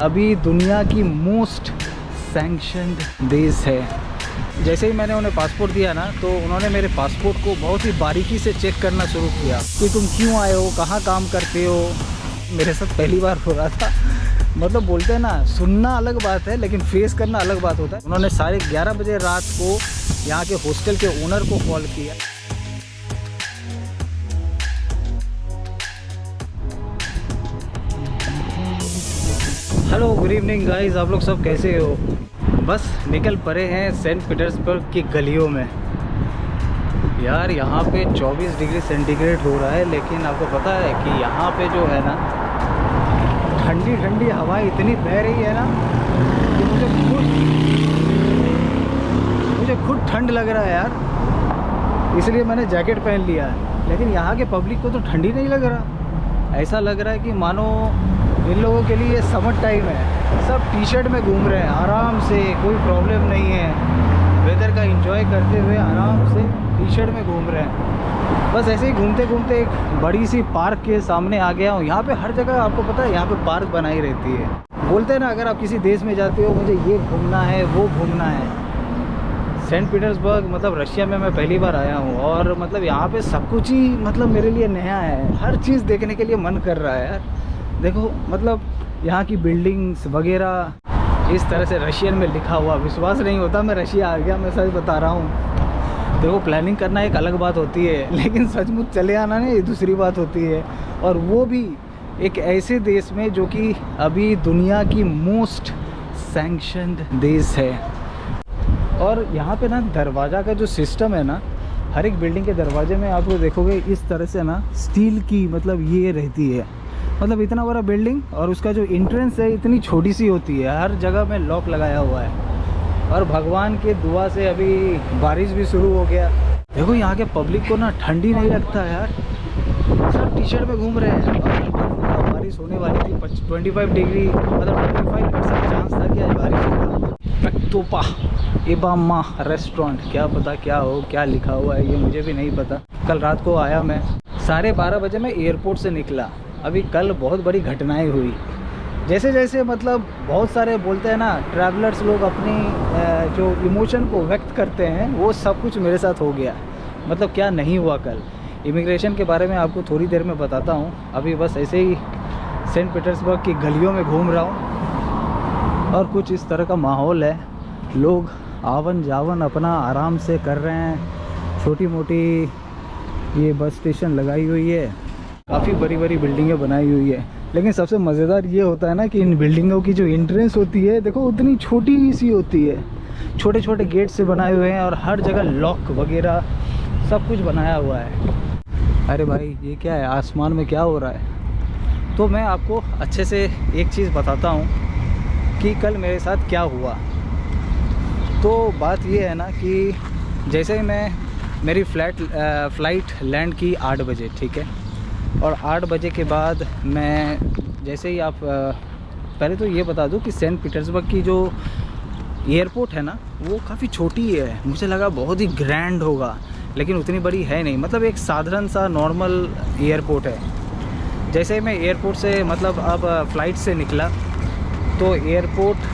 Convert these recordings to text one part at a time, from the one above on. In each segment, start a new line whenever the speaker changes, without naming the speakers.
अभी दुनिया की मोस्ट सैंक्शनड देश है। जैसे ही मैंने उन्हें पासपोर्ट दिया ना, तो उन्होंने मेरे पासपोर्ट को बहुत ही बारीकी से चेक करना शुरू किया कि तुम क्यों आए हो, कहाँ काम करते हो। मेरे साथ पहली बार हो रहा था। मतलब बोलते हैं ना, सुनना अलग बात है लेकिन फेस करना अलग बात होता है। उन्होंने 11:30 बजे रात को यहाँ के हॉस्टल के ओनर को कॉल किया। हेलो, गुड इवनिंग गाइस, आप लोग सब कैसे हो। बस निकल पड़े हैं सेंट पीटर्सबर्ग की गलियों में। यार यहाँ पे 24 डिग्री सेंटीग्रेड हो रहा है, लेकिन आपको पता है कि यहाँ पे जो है ना, ठंडी ठंडी हवाएं इतनी बह रही है ना कि मुझे खुद ठंड लग रहा है यार। इसलिए मैंने जैकेट पहन लिया है। लेकिन यहाँ के पब्लिक को तो ठंडी नहीं लग रहा। ऐसा लग रहा है कि मानो इन लोगों के लिए समर टाइम है। सब टी शर्ट में घूम रहे हैं आराम से, कोई प्रॉब्लम नहीं है। वेदर का एंजॉय करते हुए आराम से टी शर्ट में घूम रहे हैं। बस ऐसे ही घूमते घूमते एक बड़ी सी पार्क के सामने आ गया हूँ। यहाँ पे हर जगह आपको पता है, यहाँ पे पार्क बनाई रहती है। बोलते हैं ना, अगर आप किसी देश में जाते हो, मुझे ये घूमना है, वो घूमना है। सेंट पीटर्सबर्ग मतलब रशिया में मैं पहली बार आया हूँ, और मतलब यहाँ पे सब कुछ ही मतलब मेरे लिए नया है। हर चीज़ देखने के लिए मन कर रहा है यार। देखो, मतलब यहाँ की बिल्डिंग्स वगैरह इस तरह से रशियन में लिखा हुआ, विश्वास नहीं होता मैं रशिया आ गया। मैं सच बता रहा हूँ। देखो, प्लानिंग करना एक अलग बात होती है, लेकिन सचमुच चले आना ना, ये दूसरी बात होती है। और वो भी एक ऐसे देश में जो कि अभी दुनिया की मोस्ट सैंक्शनड देश है। और यहाँ पे ना दरवाज़ा का जो सिस्टम है ना, हर एक बिल्डिंग के दरवाजे में आप लोग देखोगे इस तरह से ना, स्टील की मतलब ये रहती है। मतलब इतना बड़ा बिल्डिंग और उसका जो एंट्रेंस है इतनी छोटी सी होती है। हर जगह में लॉक लगाया हुआ है। और भगवान के दुआ से अभी बारिश भी शुरू हो गया। देखो, यहाँ के पब्लिक को ना ठंडी नहीं लगता यार। सब टी शर्ट में घूम रहे हैं। और बारिश होने वाली थी, 25 डिग्री, मतलब 25% चांस था कि आज बारिश होगा। पेक्तोपा इबामा रेस्टोरेंट, क्या पता क्या हो, क्या लिखा हुआ है ये मुझे भी नहीं पता। कल रात को आया मैं, 12:30 बजे मैं एयरपोर्ट से निकला। अभी कल बहुत बड़ी घटनाएं हुई। जैसे जैसे मतलब बहुत सारे बोलते हैं ना, ट्रैवलर्स लोग अपनी जो इमोशन को व्यक्त करते हैं, वो सब कुछ मेरे साथ हो गया। मतलब क्या नहीं हुआ कल। इमिग्रेशन के बारे में आपको थोड़ी देर में बताता हूँ। अभी बस ऐसे ही सेंट पीटर्सबर्ग की गलियों में घूम रहा हूँ, और कुछ इस तरह का माहौल है। लोग आवन जावन अपना आराम से कर रहे हैं। छोटी मोटी ये बस स्टेशन लगाई हुई है, काफ़ी बड़ी बड़ी बिल्डिंगें बनाई हुई है। लेकिन सबसे मज़ेदार ये होता है ना कि इन बिल्डिंगों की जो एंट्रेंस होती है, देखो उतनी छोटी सी होती है। छोटे छोटे गेट से बनाए हुए हैं, और हर जगह लॉक वगैरह सब कुछ बनाया हुआ है। अरे भाई, ये क्या है, आसमान में क्या हो रहा है। तो मैं आपको अच्छे से एक चीज़ बताता हूँ कि कल मेरे साथ क्या हुआ। तो बात ये है ना कि जैसे ही मेरी फ़्लाइट लैंड की 8 बजे, ठीक है। और 8 बजे के बाद मैं जैसे ही पहले तो ये बता दूं कि सेंट पीटर्सबर्ग की जो एयरपोर्ट है ना, वो काफ़ी छोटी है। मुझे लगा बहुत ही ग्रैंड होगा, लेकिन उतनी बड़ी है नहीं। मतलब एक साधारण सा नॉर्मल एयरपोर्ट है। जैसे ही मैं एयरपोर्ट से मतलब अब फ़्लाइट से निकला, तो एयरपोर्ट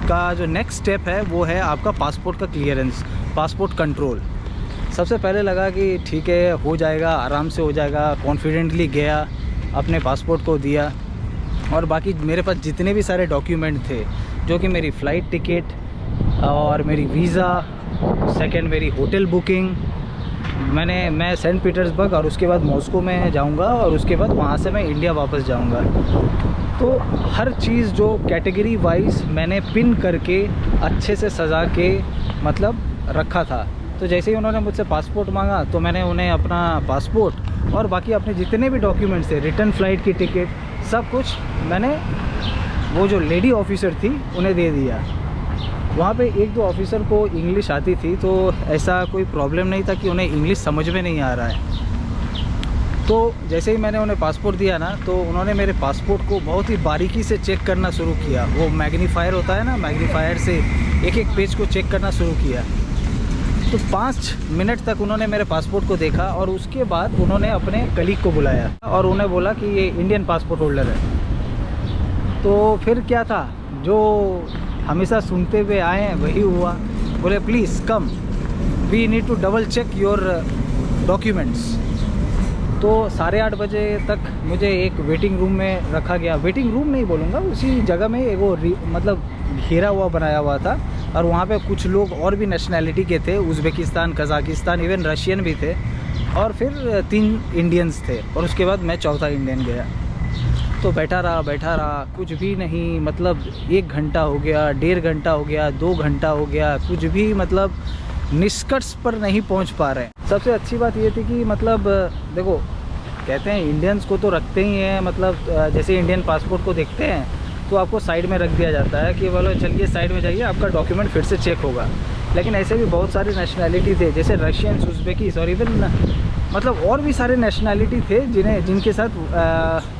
का जो नेक्स्ट स्टेप है वो है आपका पासपोर्ट का क्लियरेंस, पासपोर्ट कंट्रोल। सबसे पहले लगा कि ठीक है, हो जाएगा, आराम से हो जाएगा। कॉन्फिडेंटली गया, अपने पासपोर्ट को दिया, और बाकी मेरे पास जितने भी सारे डॉक्यूमेंट थे, जो कि मेरी फ़्लाइट टिकट और मेरी वीज़ा, सेकंड मेरी होटल बुकिंग। मैं सेंट पीटर्सबर्ग और उसके बाद मॉस्को में जाऊंगा, और उसके बाद वहाँ से मैं इंडिया वापस जाऊंगा। तो हर चीज़ जो कैटेगरी वाइज मैंने पिन करके अच्छे से सजा के मतलब रखा था। तो जैसे ही उन्होंने मुझसे पासपोर्ट मांगा, तो मैंने उन्हें अपना पासपोर्ट और बाकी अपने जितने भी डॉक्यूमेंट्स थे, रिटर्न फ़्लाइट की टिकट, सब कुछ मैंने वो जो लेडी ऑफिसर थी उन्हें दे दिया। वहाँ पे 1-2 ऑफिसर को इंग्लिश आती थी, तो ऐसा कोई प्रॉब्लम नहीं था कि उन्हें इंग्लिश समझ में नहीं आ रहा है। तो जैसे ही मैंने उन्हें पासपोर्ट दिया ना, तो उन्होंने मेरे पासपोर्ट को बहुत ही बारीकी से चेक करना शुरू किया। वो मैग्नीफायर होता है ना, मैग्नीफायर से एक एक पेज को चेक करना शुरू किया। तो 5 मिनट तक उन्होंने मेरे पासपोर्ट को देखा, और उसके बाद उन्होंने अपने कलीग को बुलाया और उन्हें बोला कि ये इंडियन पासपोर्ट होल्डर है। तो फिर क्या था, जो हमेशा सुनते हुए आए हैं वही हुआ। बोले please come, we need to double check your documents. तो 8:30 बजे तक मुझे एक वेटिंग रूम में रखा गया। वेटिंग रूम नहीं बोलूँगा, उसी जगह में एक वो मतलब घेरा हुआ बनाया हुआ था, और वहाँ पे कुछ लोग और भी नेशनैलिटी के थे, उज़्बेकिस्तान, कज़ाकिस्तान, इवन रशियन भी थे, और फिर 3 इंडियंस थे, और उसके बाद मैं चौथा इंडियन गया। तो बैठा रहा, कुछ भी नहीं, मतलब 1 घंटा हो गया, 1.5 घंटा हो गया, 2 घंटा हो गया, कुछ भी मतलब निष्कर्ष पर नहीं पहुंच पा रहे। सबसे अच्छी बात ये थी कि मतलब देखो, कहते हैं इंडियंस को तो रखते ही हैं, मतलब जैसे इंडियन पासपोर्ट को देखते हैं तो आपको साइड में रख दिया जाता है कि बोलो चलिए साइड में जाइए, आपका डॉक्यूमेंट फिर से चेक होगा। लेकिन ऐसे भी बहुत सारी नेशनैलिटी थे, जैसे रशियंस, उज़्बेकिस, और इवन मतलब और भी सारे नेशनैलिटी थे जिनके साथ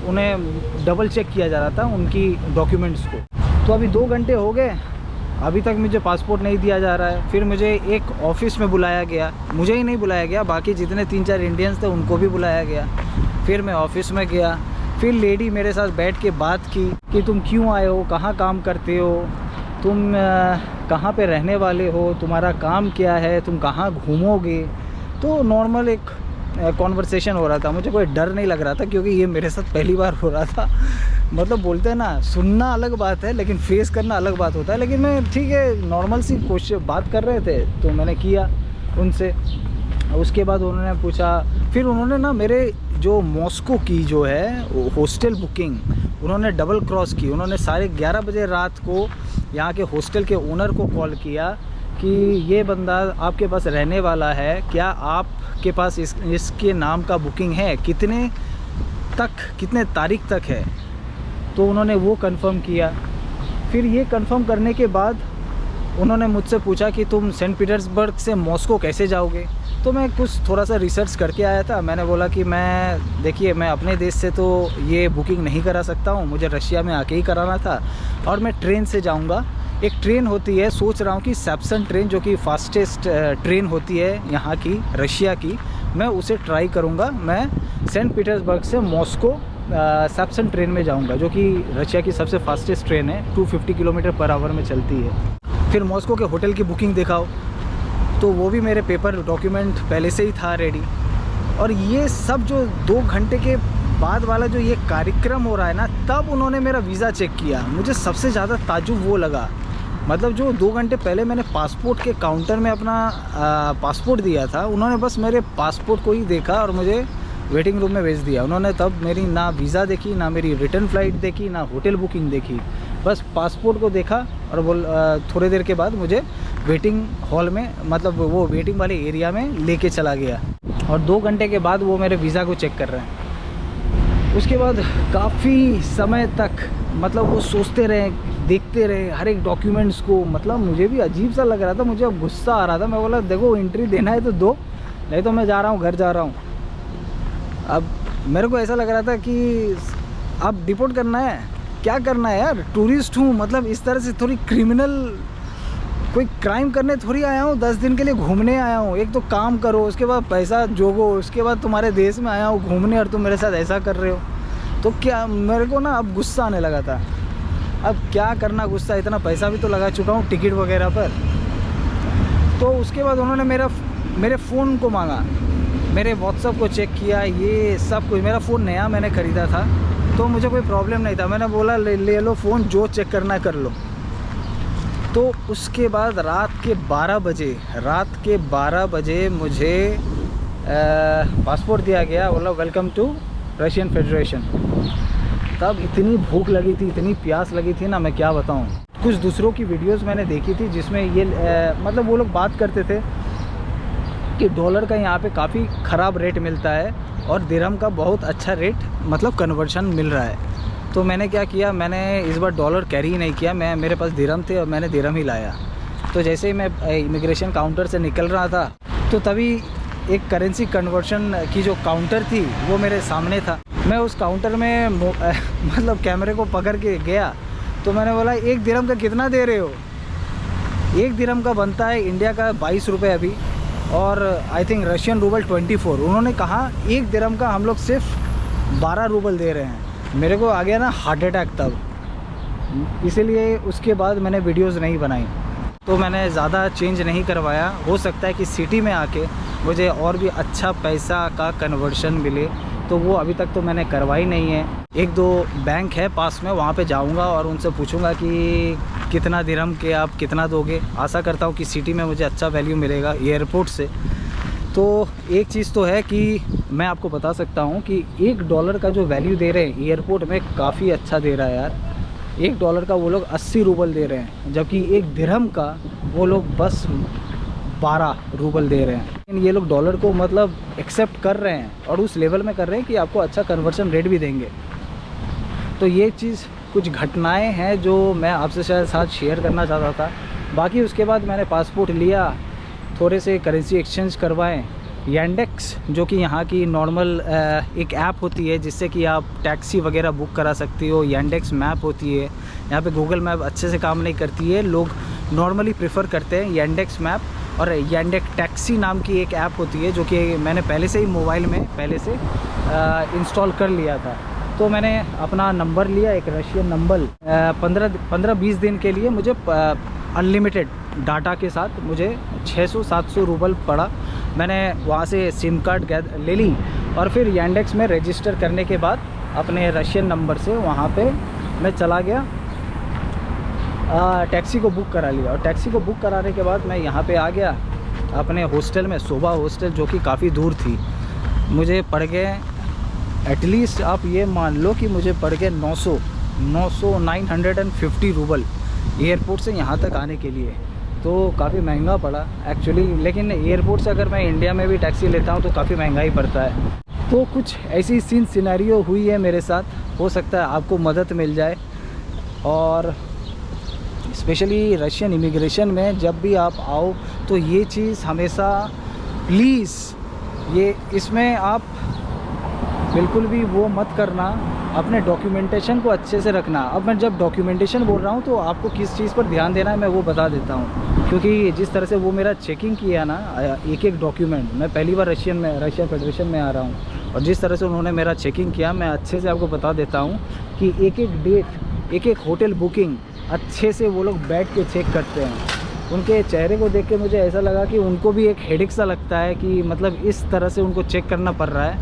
उन्हें डबल चेक किया जा रहा था उनकी डॉक्यूमेंट्स को। तो अभी 2 घंटे हो गए, अभी तक मुझे पासपोर्ट नहीं दिया जा रहा है। फिर मुझे एक ऑफ़िस में बुलाया गया, मुझे ही नहीं बुलाया गया, बाकी जितने 3-4 इंडियन्स थे उनको भी बुलाया गया। फिर मैं ऑफ़िस में गया, फिर लेडी मेरे साथ बैठ के बात की कि तुम क्यों आए हो, कहाँ काम करते हो, तुम कहाँ पे रहने वाले हो, तुम्हारा काम क्या है, तुम कहाँ घूमोगे। तो नॉर्मल एक कॉन्वर्सेशन हो रहा था, मुझे कोई डर नहीं लग रहा था, क्योंकि ये मेरे साथ पहली बार हो रहा था। मतलब बोलते हैं ना, सुनना अलग बात है लेकिन फेस करना अलग बात होता है। लेकिन मैं ठीक है, नॉर्मल सी क्वेश्चन बात कर रहे थे तो मैंने किया उनसे। उसके बाद उन्होंने पूछा, फिर उन्होंने ना मेरे जो मॉस्को की जो है हॉस्टल बुकिंग उन्होंने डबल क्रॉस की। उन्होंने 11:30 बजे रात को यहाँ के हॉस्टल के ओनर को कॉल किया कि ये बंदा आपके पास रहने वाला है, क्या आपके पास इसके नाम का बुकिंग है, कितने तारीख तक है। तो उन्होंने वो कंफर्म किया। फिर ये कंफर्म करने के बाद उन्होंने मुझसे पूछा कि तुम सेंट पीटर्सबर्ग से मॉस्को कैसे जाओगे। तो मैं कुछ थोड़ा सा रिसर्च करके आया था। मैंने बोला कि मैं अपने देश से तो ये बुकिंग नहीं करा सकता हूँ, मुझे रशिया में आके ही कराना था, और मैं ट्रेन से जाऊँगा। एक ट्रेन होती है, सोच रहा हूँ कि सैप्सन ट्रेन, जो कि फास्टेस्ट ट्रेन होती है यहाँ की, रशिया की, मैं उसे ट्राई करूँगा। मैं सेंट पीटर्सबर्ग से मॉस्को सैप्सन ट्रेन में जाऊँगा, जो कि रशिया की सबसे फास्टेस्ट ट्रेन है, 250 किलोमीटर पर आवर में चलती है। फिर मॉस्को के होटल की बुकिंग दिखाओ, तो वो भी मेरे पेपर डॉक्यूमेंट पहले से ही था रेडी। और ये सब जो 2 घंटे के बाद वाला जो ये कार्यक्रम हो रहा है ना, तब उन्होंने मेरा वीज़ा चेक किया। मुझे सबसे ज़्यादा ताज्जुब वो लगा, मतलब जो 2 घंटे पहले मैंने पासपोर्ट के काउंटर में अपना पासपोर्ट दिया था, उन्होंने बस मेरे पासपोर्ट को ही देखा और मुझे वेटिंग रूम में भेज दिया। उन्होंने तब मेरी ना वीज़ा देखी, ना मेरी रिटर्न फ़्लाइट देखी, ना होटल बुकिंग देखी, बस पासपोर्ट को देखा और थोड़ी देर के बाद मुझे वेटिंग हॉल में, मतलब वो वेटिंग वाले एरिया में लेके चला गया। और 2 घंटे के बाद वो मेरे वीज़ा को चेक कर रहे हैं। उसके बाद काफ़ी समय तक मतलब वो सोचते रहे, देखते रहे हर एक डॉक्यूमेंट्स को। मतलब मुझे भी अजीब सा लग रहा था, मुझे अब गुस्सा आ रहा था। मैं बोला देखो, एंट्री देना है तो दो, नहीं तो मैं जा रहा हूँ, घर जा रहा हूँ। अब मेरे को ऐसा लग रहा था कि अब डिपोर्ट करना है, क्या करना है यार, टूरिस्ट हूँ, मतलब इस तरह से थोड़ी क्रिमिनल, कोई क्राइम करने थोड़ी आया हूँ, 10 दिन के लिए घूमने आया हूँ। एक तो काम करो, उसके बाद पैसा जोगो, उसके बाद तुम्हारे देश में आया हूँ घूमने और तुम मेरे साथ ऐसा कर रहे हो। तो क्या, मेरे को ना अब गुस्सा आने लगा था। अब क्या करना गुस्सा, इतना पैसा भी तो लगा चुका हूँ टिकट वगैरह पर। तो उसके बाद उन्होंने मेरे फ़ोन को मांगा, मेरे व्हाट्सएप को चेक किया, ये सब कुछ। मेरा फ़ोन नया मैंने ख़रीदा था तो मुझे कोई प्रॉब्लम नहीं था। मैंने बोला ले लो फ़ोन, जो चेक करना है कर लो। तो उसके बाद रात के 12 बजे मुझे पासपोर्ट दिया गया, बोला वेलकम टू रशियन फेडरेशन। तब इतनी भूख लगी थी, इतनी प्यास लगी थी ना, मैं क्या बताऊं। कुछ दूसरों की वीडियोस मैंने देखी थी जिसमें ये मतलब वो लोग बात करते थे कि डॉलर का यहाँ पे काफ़ी ख़राब रेट मिलता है और दिरहम का बहुत अच्छा रेट, मतलब कन्वर्शन मिल रहा है। तो मैंने क्या किया, मैंने इस बार डॉलर कैरी ही नहीं किया, मेरे पास दिरहम थे और मैंने दिरहम ही लाया। तो जैसे ही मैं इमिग्रेशन काउंटर से निकल रहा था तो तभी एक करेंसी कन्वर्शन की जो काउंटर थी वो मेरे सामने था। मैं उस काउंटर में मतलब कैमरे को पकड़ के गया तो मैंने बोला 1 दिरहम का कितना दे रहे हो। 1 दिरहम का बनता है इंडिया का 22 रुपये अभी, और आई थिंक रशियन रूबल 24। उन्होंने कहा 1 दिरहम का हम लोग सिर्फ 12 रूबल दे रहे हैं। मेरे को आ गया ना हार्ट अटैक तब। इसीलिए उसके बाद मैंने वीडियोज़ नहीं बनाई। तो मैंने ज़्यादा चेंज नहीं करवाया। हो सकता है कि सिटी में आके मुझे और भी अच्छा पैसा का कन्वर्शन मिले, तो वो अभी तक तो मैंने करवाई नहीं है। 1-2 बैंक है पास में, वहाँ पे जाऊँगा और उनसे पूछूँगा कि कितना दिरहम के आप कितना दोगे। आशा करता हूँ कि सिटी में मुझे अच्छा वैल्यू मिलेगा एयरपोर्ट से। तो एक चीज़ तो है कि मैं आपको बता सकता हूँ कि $1 का जो वैल्यू दे रहे हैं एयरपोर्ट में, काफ़ी अच्छा दे रहा है यार। $1 का वो लोग 80 रूबल दे रहे हैं, जबकि 1 दिरहम का वो लोग बस 12 रूबल दे रहे हैं। लेकिन ये लोग डॉलर को मतलब एक्सेप्ट कर रहे हैं और उस लेवल में कर रहे हैं कि आपको अच्छा कन्वर्शन रेट भी देंगे। तो ये चीज़ कुछ घटनाएं हैं जो मैं आपसे शायद साथ शेयर करना चाहता था। बाकी उसके बाद मैंने पासपोर्ट लिया, थोड़े से करेंसी एक्सचेंज करवाएं। यांडेक्स जो कि यहाँ की नॉर्मल एक ऐप होती है जिससे कि आप टैक्सी वगैरह बुक करा सकती हो। यांडेक्स मैप होती है, यहाँ पे गूगल मैप अच्छे से काम नहीं करती है। लोग नॉर्मली प्रेफर करते हैं यांडेक्स मैप। और यांडेक्स टैक्सी नाम की एक ऐप होती है जो कि मैंने पहले से ही मोबाइल में पहले से इंस्टॉल कर लिया था। तो मैंने अपना नंबर लिया, एक रशियन नंबर। 15-20 दिन के लिए मुझे अनलिमिटेड डाटा के साथ मुझे 600-700 रूबल पड़ा। मैंने वहाँ से सिम कार्ड ले ली और फिर यांडेक्स में रजिस्टर करने के बाद अपने रशियन नंबर से वहाँ पे मैं चला गया, टैक्सी को बुक करा लिया। और टैक्सी को बुक कराने के बाद मैं यहाँ पे आ गया अपने हॉस्टल में, शोभा हॉस्टल, जो कि काफ़ी दूर थी। मुझे पड़ गए एटलीस्ट आप ये मान लो कि मुझे पड़ गए 950 रूबल एयरपोर्ट से यहाँ तक आने के लिए। तो काफ़ी महंगा पड़ा एक्चुअली, लेकिन एयरपोर्ट से अगर मैं इंडिया में भी टैक्सी लेता हूँ तो काफ़ी महंगा ही पड़ता है। तो कुछ ऐसी सिनेरियो हुई है मेरे साथ, हो सकता है आपको मदद मिल जाए। और स्पेशली रशियन इमिग्रेशन में जब भी आप आओ तो ये चीज़ हमेशा प्लीज़, ये इसमें आप बिल्कुल भी वो मत करना, अपने डॉक्यूमेंटेशन को अच्छे से रखना। अब मैं जब डॉक्यूमेंटेशन बोल रहा हूँ तो आपको किस चीज़ पर ध्यान देना है मैं वो बता देता हूँ, क्योंकि जिस तरह से वो मेरा चेकिंग किया ना एक डॉक्यूमेंट, मैं पहली बार रशिया फेडरेशन में आ रहा हूँ और जिस तरह से उन्होंने मेरा चेकिंग किया, मैं अच्छे से आपको बता देता हूँ कि एक डेट, एक होटल बुकिंग अच्छे से वो लोग बैठ के चेक करते हैं। उनके चेहरे को देख के मुझे ऐसा लगा कि उनको भी एक हेडेक सा लगता है कि मतलब इस तरह से उनको चेक करना पड़ रहा है।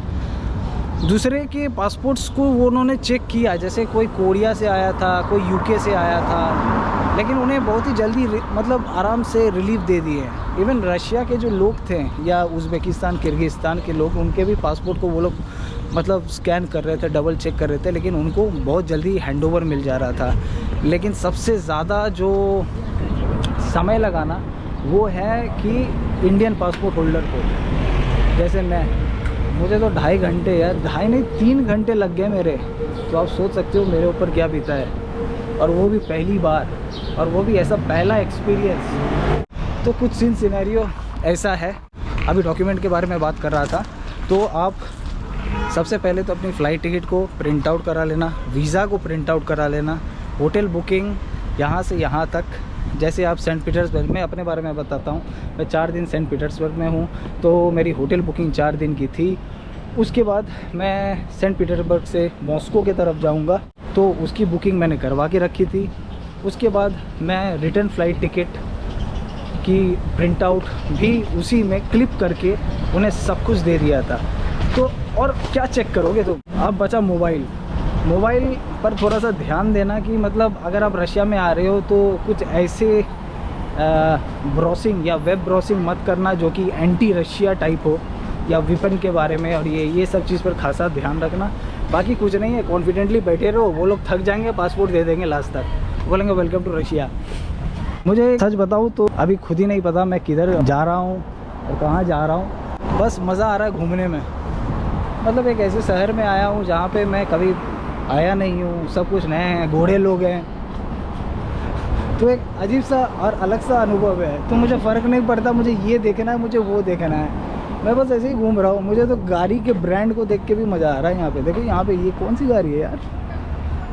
दूसरे के पासपोर्ट्स को वो उन्होंने चेक किया, जैसे कोई कोरिया से आया था, कोई यूके से आया था, लेकिन उन्हें बहुत ही जल्दी मतलब आराम से रिलीफ दे दिए। इवन रशिया के जो लोग थे या उज़्बेकिस्तान, किर्गिस्तान के लोग, उनके भी पासपोर्ट को वो लोग मतलब स्कैन कर रहे थे, डबल चेक कर रहे थे, लेकिन उनको बहुत जल्दी हैंडओवर मिल जा रहा था। लेकिन सबसे ज़्यादा जो समय लगाना वो है कि इंडियन पासपोर्ट होल्डर को, जैसे मुझे तो 2.5 घंटे यार, 2.5 नहीं 3 घंटे लग गए मेरे। तो आप सोच सकते हो मेरे ऊपर क्या बीता है, और वो भी पहली बार, और वो भी ऐसा पहला एक्सपीरियंस। तो कुछ सिनेरियो ऐसा है। अभी डॉक्यूमेंट के बारे में बात कर रहा था, तो आप सबसे पहले तो अपनी फ़्लाइट टिकट को प्रिंट आउट करा लेना, वीज़ा को प्रिंट आउट करा लेना, होटल बुकिंग यहाँ से यहाँ तक। जैसे आप सेंट पीटर्सबर्ग में, अपने बारे में बताता हूँ, मैं 4 दिन सेंट पीटर्सबर्ग में हूँ, तो मेरी होटल बुकिंग 4 दिन की थी। उसके बाद मैं सेंट पीटर्सबर्ग से मॉस्को की तरफ जाऊँगा, तो उसकी बुकिंग मैंने करवा के रखी थी। उसके बाद मैं रिटर्न फ़्लाइट टिकट की प्रिंट आउट भी उसी में क्लिप करके उन्हें सब कुछ दे दिया था। तो और क्या चेक करोगे तुम? अब बचा मोबाइल पर थोड़ा सा ध्यान देना कि मतलब अगर आप रशिया में आ रहे हो तो कुछ ऐसे ब्राउजिंग या वेब ब्राउजिंग मत करना जो कि एंटी रशिया टाइप हो, या वेपन के बारे में, और ये सब चीज़ पर खासा ध्यान रखना। बाकी कुछ नहीं है, कॉन्फिडेंटली बैठे रहो, वो लोग थक जाएंगे, पासपोर्ट दे देंगे लास्ट तक, बोलेंगे वेलकम टू रशिया। मुझे सच बताऊँ तो अभी खुद ही नहीं पता मैं किधर जा रहा हूँ और कहाँ जा रहा हूँ। बस मज़ा आ रहा है घूमने में। मतलब एक ऐसे शहर में आया हूँ जहाँ पे मैं कभी आया नहीं हूँ, सब कुछ नए हैं, घोड़े लोग हैं, तो एक अजीब सा और अलग सा अनुभव है। तो मुझे फ़र्क नहीं पड़ता मुझे ये देखना है, मुझे वो देखना है, मैं बस ऐसे ही घूम रहा हूँ। मुझे तो गाड़ी के ब्रांड को देख के भी मज़ा आ रहा है। यहाँ पे देखो, यहाँ पे ये कौन सी गाड़ी है यार,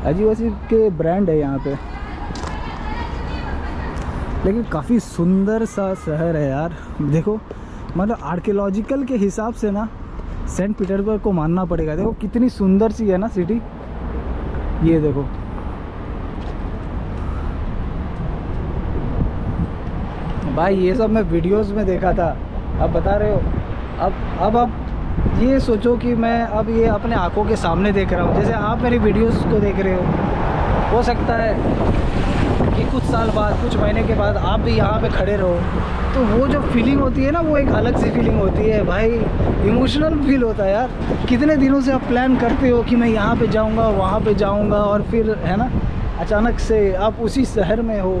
अजीब अजीब के ब्रांड है यहाँ पे, लेकिन काफ़ी सुंदर सा शहर है यार। देखो मतलब आर्कियोलॉजिकल के हिसाब से ना सेंट पीटर्सबर्ग को मानना पड़ेगा। देखो कितनी सुंदर सी है ना सिटी, ये देखो भाई ये सब मैं वीडियोस में देखा था, अब बता रहे हो। अब आप ये सोचो कि मैं अब ये अपने आंखों के सामने देख रहा हूँ, जैसे आप मेरी वीडियोस को देख रहे हो सकता है कि कुछ साल बाद, कुछ महीने के बाद आप भी यहाँ पे खड़े रहो, तो वो जो फीलिंग होती है ना, वो एक अलग सी फीलिंग होती है भाई, इमोशनल फील होता है यार। कितने दिनों से आप प्लान करते हो कि मैं यहाँ पे जाऊँगा, वहाँ पे जाऊँगा, और फिर है ना, अचानक से आप उसी शहर में हो,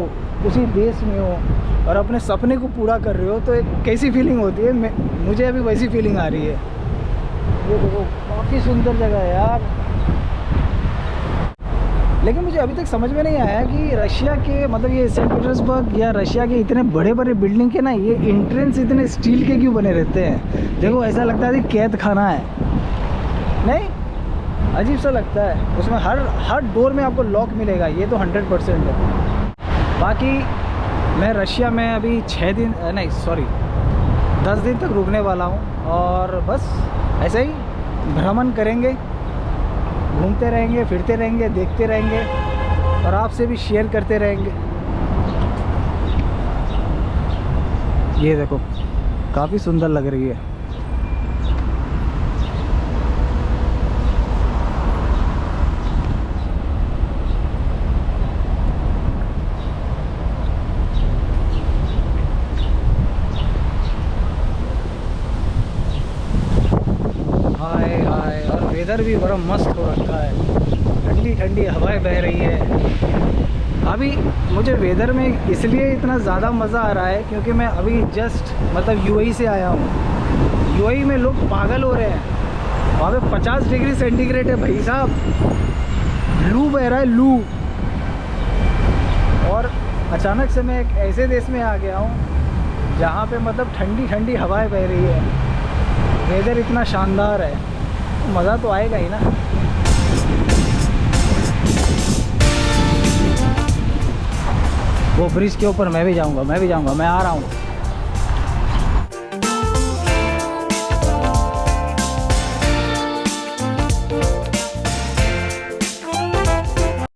उसी देश में हो, और अपने सपने को पूरा कर रहे हो, तो एक कैसी फीलिंग होती है। मुझे अभी वैसी फीलिंग आ रही है। ये देखो काफ़ी सुंदर जगह है यार। लेकिन मुझे अभी तक समझ में नहीं आया कि रशिया के, मतलब ये सेंट पीटर्सबर्ग या रशिया के इतने बड़े बड़े बिल्डिंग के ना, ये एंट्रेंस इतने स्टील के क्यों बने रहते हैं। देखो ऐसा लगता है कि कैद खाना है, नहीं, अजीब सा लगता है। उसमें हर डोर में आपको लॉक मिलेगा, ये तो 100% है। बाकी मैं रशिया में अभी 10 दिन तक रुकने वाला हूँ, और बस ऐसे ही भ्रमण करेंगे, घूमते रहेंगे, फिरते रहेंगे, देखते रहेंगे, और आपसे भी शेयर करते रहेंगे। ये देखो काफ़ी सुंदर लग रही है। हाय हाय, और वेदर भी बड़ा मस्त हो रखा है, ठंडी ठंडी हवाएं बह रही है। अभी मुझे वेदर में इसलिए इतना ज़्यादा मज़ा आ रहा है क्योंकि मैं अभी जस्ट मतलब यूएई से आया हूँ। यूएई में लोग पागल हो रहे हैं, वहाँ पे 50 डिग्री सेंटीग्रेड है भाई साहब, लू बह रहा है, लू। और अचानक से मैं एक ऐसे देश में आ गया हूँ जहाँ पे मतलब ठंडी ठंडी हवाएं बह रही है, वेदर इतना शानदार है, मज़ा तो आएगा ही ना। वो ब्रिज के ऊपर मैं भी जाऊंगा, मैं आ रहा हूँ।